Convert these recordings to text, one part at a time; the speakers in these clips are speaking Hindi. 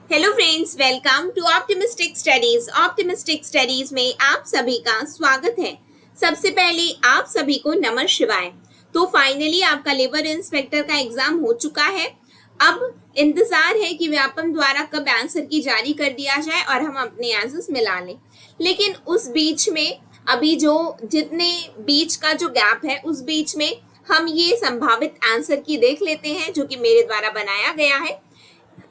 Hello friends, welcome to optimistic studies. Optimistic studies में आप सभी का स्वागत है। सबसे पहले आप सभी को नमः शिवाय। तो फाइनली आपका लेबर इंस्पेक्टर का एग्जाम हो चुका है। अब इंतजार है कि व्यापम द्वारा कब आंसर की जारी कर दिया जाए और हम अपने आंसर्स मिला लें। लेकिन उस बीच में अभी जो जितने बीच का जो गैप है उस बीच में हम ये संभावित आंसर की देख लेते हैं जो कि मेरे द्वारा बनाया गया है।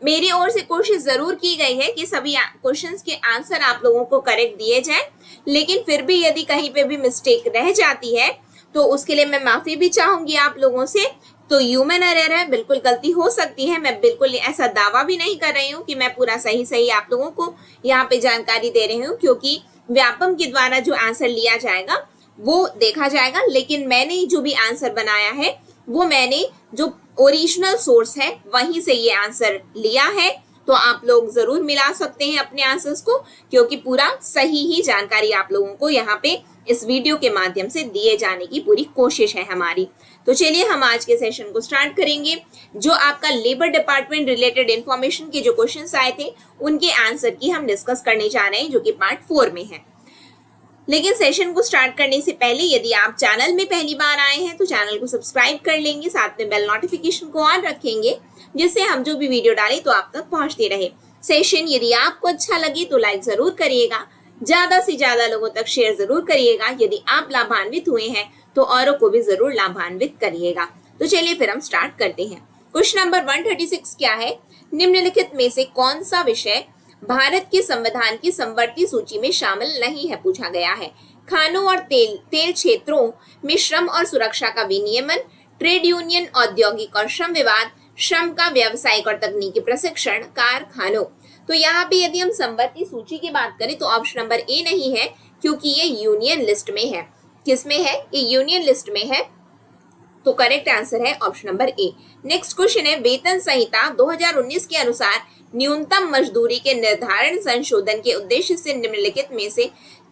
मेरी ओर से कोशिश जरूर की गई है कि सभी क्वेश्चंस के आंसर आप लोगों को करेक्ट दिए जाएं, लेकिन फिर भी यदि कहीं पे भी मिस्टेक रह जाती है तो उसके लिए मैं माफी भी चाहूंगी आप लोगों से। तो ह्यूमन एरर है, बिल्कुल गलती हो सकती है। मैं बिल्कुल ऐसा दावा भी नहीं कर रही हूँ कि मैं पूरा सही सही आप लोगों को यहाँ पे जानकारी दे रही हूँ, क्योंकि व्यापम के द्वारा जो आंसर लिया जाएगा वो देखा जाएगा। लेकिन मैंने जो भी आंसर बनाया है वो मैंने जो ओरिजिनल सोर्स है वहीं से ये आंसर लिया है। तो आप लोग जरूर मिला सकते हैं अपने आंसर्स को, क्योंकि पूरा सही ही जानकारी आप लोगों को यहाँ पे इस वीडियो के माध्यम से दिए जाने की पूरी कोशिश है हमारी। तो चलिए हम आज के सेशन को स्टार्ट करेंगे। जो आपका लेबर डिपार्टमेंट रिलेटेड इंफॉर्मेशन के जो क्वेश्चंस आए थे उनके आंसर की हम डिस्कस करने जा रहे हैं, जो कि पार्ट 4 में है। लेकिन सेशन को स्टार्ट करने से पहले यदि आप चैनल में पहली बार आए हैं तो चैनल को सब्सक्राइब कर लेंगे, साथ में बेल नोटिफिकेशन को ऑन रखेंगे, जिससे हम जो भी वीडियो डालें तो आप तक पहुंचते रहे। सेशन यदि आपको अच्छा लगे तो लाइक जरूर करिएगा, ज्यादा से ज्यादा लोगों तक शेयर जरूर करिएगा। यदि आप लाभान्वित हुए हैं तो औरों को भी जरूर लाभान्वित करिएगा। तो चलिए फिर हम स्टार्ट करते हैं। क्वेश्चन नंबर 136 क्या है? निम्नलिखित में से कौन सा विषय भारत के संविधान की समवर्ती सूची में शामिल नहीं है, पूछा गया है। खानों और तेल क्षेत्रों में श्रम और सुरक्षा का विनियमन, ट्रेड यूनियन, औद्योगिक और श्रम विवाद, श्रम का व्यावसायिक और तकनीकी प्रशिक्षण, कारखानों। तो यहाँ पे यदि हम समवर्ती सूची की बात करें तो ऑप्शन नंबर ए नहीं है, क्योंकि ये यूनियन लिस्ट में है। किसमें है? ये यूनियन लिस्ट में है। तो करेक्ट आंसर है option number A. Next question है, वेतन संहिता 2019 के अनुसार न्यूनतम मजदूरी के निर्धारण संशोधन के उद्देश्य से निम्नलिखित में से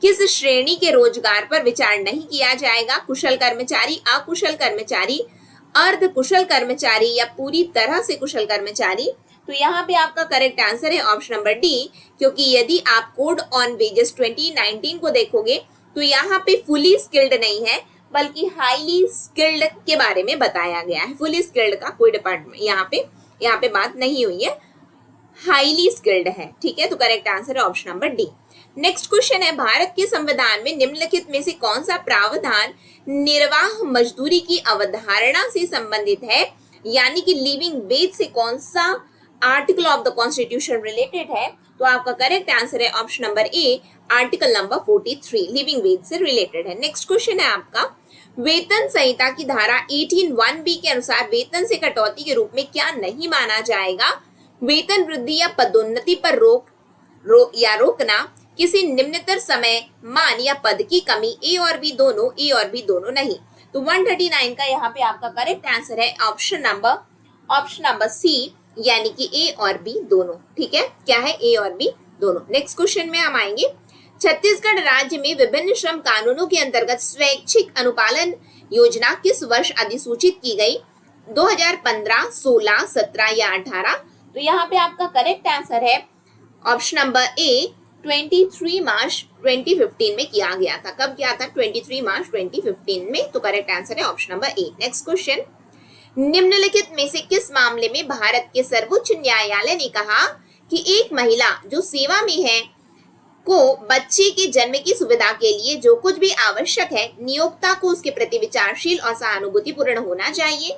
किस श्रेणी के रोजगार पर विचार नहीं किया जाएगा? कुशल कर्मचारी, अकुशल कर्मचारी, अर्ध कुशल कर्मचारी या पूरी तरह से कुशल कर्मचारी। तो यहाँ पे आपका करेक्ट आंसर है ऑप्शन नंबर डी, क्योंकि यदि आप कोड ऑन वेजेस 2019 को देखोगे तो यहाँ पे फुली स्किल्ड नहीं है बल्कि हाईली स्किल्ड के बारे में बताया गया है। फुली स्किल्ड का कोई डिपार्टमेंट यहाँ पे बात नहीं हुई है, हाईली स्किल्ड है। ठीक है, तो करेक्ट आंसर है option number D. Next question है, भारत के संविधान में निम्नलिखित में से कौन सा प्रावधान निर्वाह मजदूरी की अवधारणा से संबंधित है? यानी कि लिविंग वेज से कौन सा article of the constitution related है? तो आपका करेक्ट आंसर है option number A, article number 43 living veg से रिलेटेड है। नेक्स्ट क्वेश्चन है आपका, वेतन संहिता की धारा 18(1)(b) के अनुसार वेतन से कटौती के रूप में क्या नहीं माना जाएगा? वेतन वृद्धि या पदोन्नति पर रोकना, किसी निम्नतर समय मान या पद की कमी, ए और बी दोनों नहीं। तो 139 का यहाँ पे आपका करेक्ट आंसर है ऑप्शन नंबर सी, यानी कि ए और बी दोनों। ठीक है, क्या है? ए और बी दोनों। नेक्स्ट क्वेश्चन में हम आएंगे, छत्तीसगढ़ राज्य में विभिन्न श्रम कानूनों के अंतर्गत स्वैच्छिक अनुपालन योजना किस वर्ष अधिसूचित की गई? 2015, 16, 17 या 18? तो यहाँ पे आपका करेक्ट आंसर है ऑप्शन नंबर ए, 23 मार्च 2015 में किया गया था। कब किया था? 23 मार्च 2015 में। तो करेक्ट आंसर है option number A. Next question, निम्नलिखित में से किस मामले में भारत के सर्वोच्च न्यायालय ने कहा कि एक महिला जो सेवा में है को बच्चे के जन्म की सुविधा के लिए जो कुछ भी आवश्यक है, नियोक्ता को उसके प्रति विचारशील और सहानुभूतिपूर्ण होना चाहिए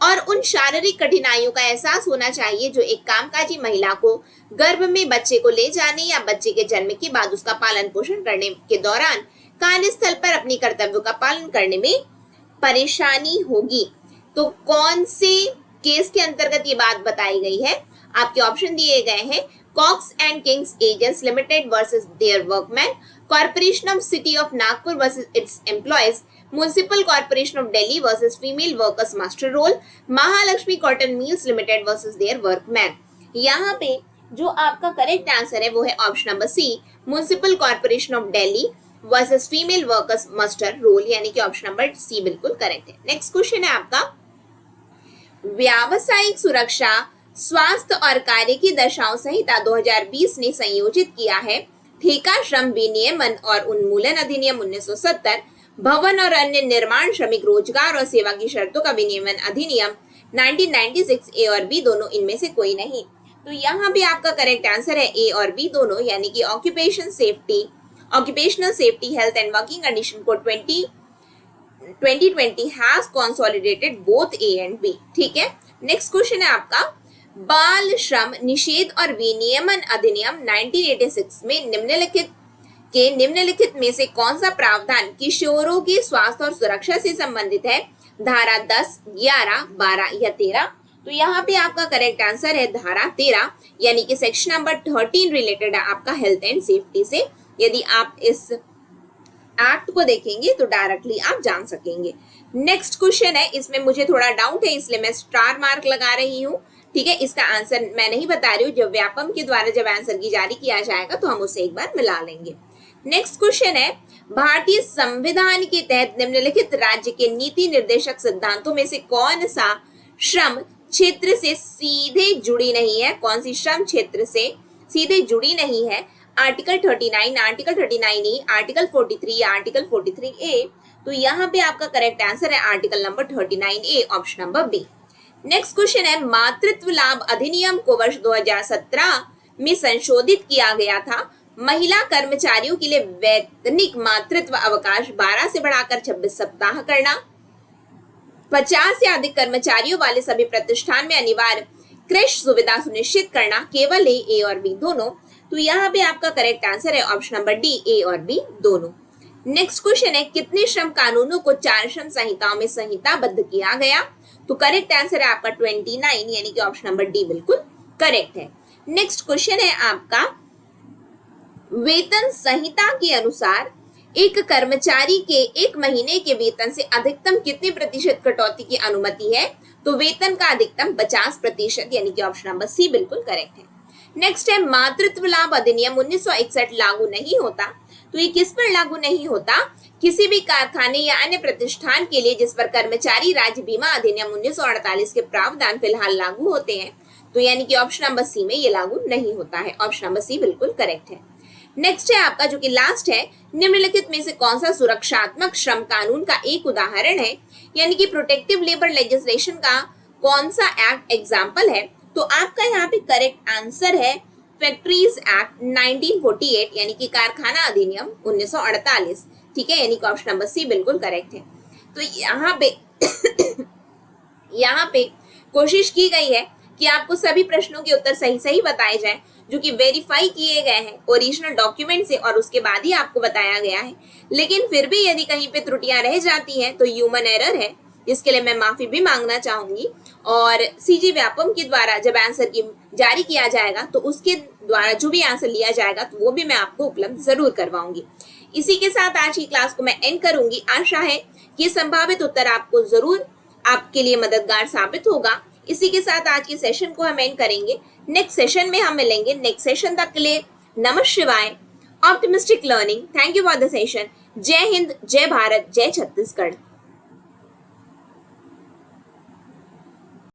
और उन शारीरिक कठिनाइयों का एहसास होना चाहिए जो एक कामकाजी महिला को गर्भ में बच्चे को ले जाने या बच्चे के जन्म के बाद उसका पालन पोषण करने के दौरान कार्यस्थल पर अपने कर्तव्यों का पालन करने में परेशानी होगी। तो कौन से केस के अंतर्गत ये बात बताई गई है? आपके ऑप्शन दिए गए हैं, Cox and Kings agents limited versus their workman, corporation of city of Nagpur versus its employees, municipal corporation of Delhi versus female workers master roll, Mahalakshmi cotton mills limited versus their workman. यहाँ पे जो आपका करेक्ट आंसर है वो है option number C, municipal corporation of Delhi versus female workers master roll, यानी कि ऑप्शन नंबर सी बिल्कुल करेक्ट है। नेक्स्ट क्वेश्चन है आपका, व्यावसायिक सुरक्षा स्वास्थ्य और कार्य की दशाओं संहिता 2020 ने संयोजित किया है। ठेका श्रम विनियमन और उन्मूलन अधिनियम 1970, भवन और अन्य निर्माण श्रमिक रोजगार और सेवा की शर्तों का विनियमन अधिनियम 1996, ए और बी दोनों, इनमें से कोई नहीं। तो यहाँ भी आपका करेक्ट आंसर है ए और बी दोनों, यानी कि occupational safety health and working condition code 2020 has consolidated both A and B. ठीक है, नेक्स्ट क्वेश्चन है आपका, बाल श्रम निषेध और विनियमन अधिनियम 1986 में निम्नलिखित में से कौन सा प्रावधान किशोरों के स्वास्थ्य और सुरक्षा से संबंधित है? धारा 10, 11, 12 या 13? तो यहाँ पे आपका करेक्ट आंसर है धारा 13, यानी कि सेक्शन नंबर 13 रिलेटेड है आपका हेल्थ एंड सेफ्टी से। यदि आप इस एक्ट को देखेंगे तो डायरेक्टली आप जान सकेंगे। नेक्स्ट क्वेश्चन है, इसमें मुझे थोड़ा डाउट है इसलिए मैं स्टार मार्क लगा रही हूँ। ठीक है, इसका आंसर मैं नहीं बता रही हूँ, जब व्यापम के द्वारा जब आंसर की जारी किया जाएगा तो हम उसे एक बार मिला लेंगे। नेक्स्ट क्वेश्चन है, भारतीय संविधान के तहत निम्नलिखित राज्य के नीति निर्देशक सिद्धांतों में से कौन सा श्रम क्षेत्र से सीधे जुड़ी नहीं है? कौन सी श्रम क्षेत्र से सीधे जुड़ी नहीं है? आर्टिकल 39, आर्टिकल 39E, आर्टिकल 43 या आर्टिकल 43A? तो यहाँ पे आपका करेक्ट आंसर है article number 39A, option number B. Next question है, मातृत्व लाभ अधिनियम को वर्ष 2017 में संशोधित किया गया था। महिला कर्मचारियों के लिए वैतनिक मातृत्व अवकाश 12 से बढ़ाकर 26 सप्ताह करना, 50 से अधिक कर्मचारियों वाले सभी प्रतिष्ठान में अनिवार्य क्रैश सुविधा सुनिश्चित करना, केवल ए और बी दोनों? तो यहाँ पे आपका करेक्ट आंसर है ऑप्शन नंबर डी, ए और बी दोनों। नेक्स्ट क्वेश्चन है, कितने श्रम कानूनों को 4 श्रम संहिताओं में संहिताबद्ध किया गया? तो करेक्ट आंसर है आपका 29, यानी कि ऑप्शन नंबर डी बिल्कुल करेक्ट है। नेक्स्ट क्वेश्चन है आपका, वेतन संहिता के अनुसार एक कर्मचारी के 1 महीने के वेतन से अधिकतम कितने प्रतिशत कटौती की अनुमति है? तो वेतन का अधिकतम 50%, यानी कि ऑप्शन नंबर सी बिल्कुल करेक्ट है। नेक्स्ट है, मातृत्व लाभ अधिनियम 1961 लागू नहीं होता। तो ये किस पर लागू नहीं होता? किसी भी कारखाने या अन्य प्रतिष्ठान के लिए जिस पर कर्मचारी राज्य बीमा अधिनियम 1948 के प्रावधान फिलहाल लागू होते हैं। तो यानी कि ऑप्शन नंबर सी में ये लागू नहीं होता है, ऑप्शन नंबर सी बिल्कुल करेक्ट है। नेक्स्ट है आपका जो कि लास्ट है, निम्नलिखित में से कौन सा सुरक्षात्मक श्रम कानून का एक उदाहरण है? यानी कि प्रोटेक्टिव लेबर लेजिस्लेशन का कौन सा एक्ट एग्जाम्पल है? तो आपका यहाँ पे करेक्ट आंसर है फैक्ट्रीज एक्ट 1948, यानी कि कारखाना अधिनियम 1948। ठीक है, यानी कि ऑप्शन नंबर सी बिल्कुल करेक्ट है। तो यहाँ पे कोशिश की गई है कि आपको सभी प्रश्नों के उत्तर सही सही बताए जाएं, जो कि वेरीफाई किए गए हैं ओरिजिनल डॉक्यूमेंट से, और उसके बाद ही आपको बताया गया है। लेकिन फिर भी यदि कहीं पे त्रुटियां रह जाती हैं तो ह्यूमन एरर है, जिसके लिए मैं माफी भी मांगना चाहूंगी। और सीजी व्यापम के द्वारा जब आंसर की जारी किया जाएगा तो उसके द्वारा जो भी आंसर लिया जाएगा तो वो भी मैं आपको उपलब्ध जरूर करवाऊंगी। इसी के साथ आज की क्लास को मैं एंड करूंगी। आशा है कि संभावित उत्तर आपको जरूर आपके लिए मददगार साबित होगा। इसी के साथ आज के सेशन को हम एंड करेंगे। नेक्स्ट सेशन में हम मिलेंगे। नेक्स्ट सेशन तक के लिए नमः शिवाय, optimistic learning. Thank you for the session. जय हिंद, जय भारत, जय छत्तीसगढ़।